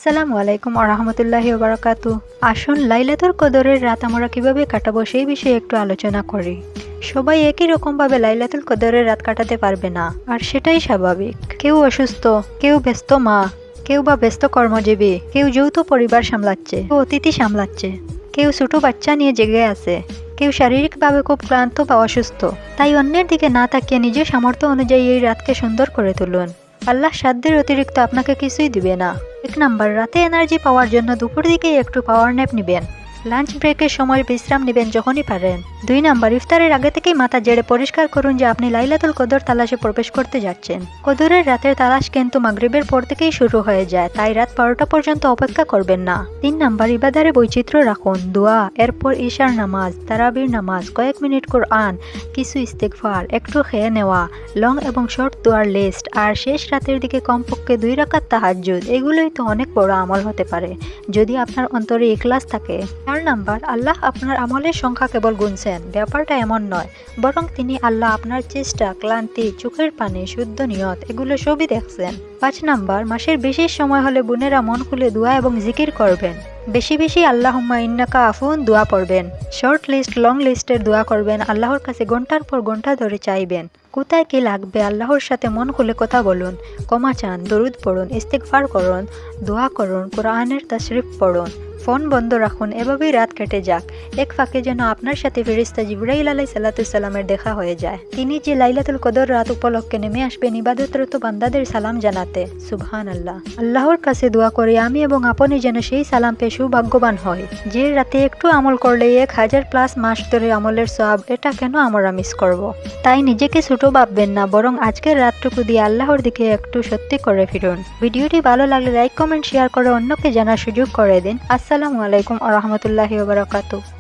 আসসালামু আলাইকুম আরহামতুল্লাহি ওবারাকাতু। আসুন লাইলাতুল কদরের রাত আমরা কিভাবে কাটাবো সেই বিষয়ে একটু আলোচনা করি। সবাই একই রকমভাবে লাইলাতুল কদরের রাত কাটাতে পারবে না, আর সেটাই স্বাভাবিক। কেউ অসুস্থ, কেউ ব্যস্ত মা, কেউ বা ব্যস্ত কর্মজীবী, কেউ যৌথ পরিবার সামলাচ্ছে, কেউ অতিথি সামলাচ্ছে, কেউ ছোট বাচ্চা নিয়ে জেগে আছে, কেউ শারীরিকভাবে খুব ক্লান্ত বা অসুস্থ। তাই অন্যের দিকে না তাকিয়ে নিজের সামর্থ্য অনুযায়ী এই রাতকে সুন্দর করে তুলুন। আল্লাহ সাধ্যের অতিরিক্ত আপনাকে কিছুই দিবে না। 1 নাম্বার, রাতে এনার্জি পাওয়ার জন্য দুপুর দিকেই একটু পাওয়ার ন্যাপ নেবেন। লাঞ্চ ব্রেকের সময় বিশ্রাম নেবেন যখনই পারেন। 2 নাম্বার, ইফতারের আগে থেকেই মাথা জেড়ে পরিষ্কার করুন যে আপনি লাইলাতুল কদর তালাশে প্রবেশ করতে যাচ্ছেন। কদরের রাতের তালাশ কিন্তু মাগরিবের পর থেকেই শুরু হয়ে যায়, তাই রাত 12টা পর্যন্ত অপেক্ষা করবেন না। 3 নাম্বার, ইবাদারে বৈচিত্র্য রাখুন। দোয়া, এরপর ঈশার নামাজ, তারাবির নামাজ, কয়েক মিনিট কোরআন, কিছু ইস্তিগফার, একটু খেয়ে নেওয়া, লং এবং শর্ট দোয়ার লিস্ট, আর শেষ রাতের দিকে কমপক্ষে 2 রাকাত তাহাজ্জুদ। এগুলোই তো অনেক বড় আমল হতে পারে যদি আপনার অন্তরে ইখলাস থাকে। 4 নাম্বার, আল্লাহ আপনার আমলের সংখ্যা কেবল গুনছেন, ব্যাপারটা এমন নয়, বরং তিনি আল্লাহ আপনার চেষ্টা, ক্লান্তি, চোখের পানি, শুদ্ধ নিয়ত এগুলো সবই দেখছেন। 5 নাম্বার, মাসের বিশেষ সময় হলে বোনেরা মন খুলে দোয়া এবং জিকির করবেন। বেশি বেশি আল্লাহুম্মা ইন্নাকা আফুন দোয়া পড়বেন। শর্ট লিস্ট, লং লিস্টের দোয়া করবেন। আল্লাহর কাছে ঘন্টার পর ঘন্টা ধরে চাইবেন কোথায় কি লাগবে। আল্লাহর সাথে মন খুলে কথা বলুন, ক্ষমা চান, দরুদ পড়ুন, ইস্তিগফার করুন, দোয়া করুন, কোরআনের তাশরিফ পড়ুন, ফোন বন্ধ রাখুন। এভাবেই রাত কেটে যাক। এক ফাঁকে যেন আপনার সাথে ফেরেশতা জিবরাইল আলাইহিস সালামের দেখা হয়ে যায়। তিনি যে লাইলাতুল কদর রাত উপলক্ষে নেমে আসবেন ইবাদতরত বান্দাদের সালাম জানাতে। সুবহানাল্লাহ। আল্লাহর কাছে দোয়া করি আমি এবং আপনি যেন সেই সালাম পেয়ে সৌভাগ্যবান হয়। যে রাতে একটু আমল করলে 1000+ মাস ধরে আমলের সওয়াব, এটা কেন আমরা মিস করব। তাই নিজেকে ছোট ভাববেন না, বরং আজকের রাতটুকু দিয়ে আল্লাহর দিকে একটু সত্যি করে ফিরুন। ভিডিওটি ভালো লাগলে লাইক, কমেন্ট, শেয়ার করে অন্যকে জানার সুযোগ করে দিন। আসসালামু আলাইকুম ওয়া রাহমাতুল্লাহি ওয়া বারাকাতুহু।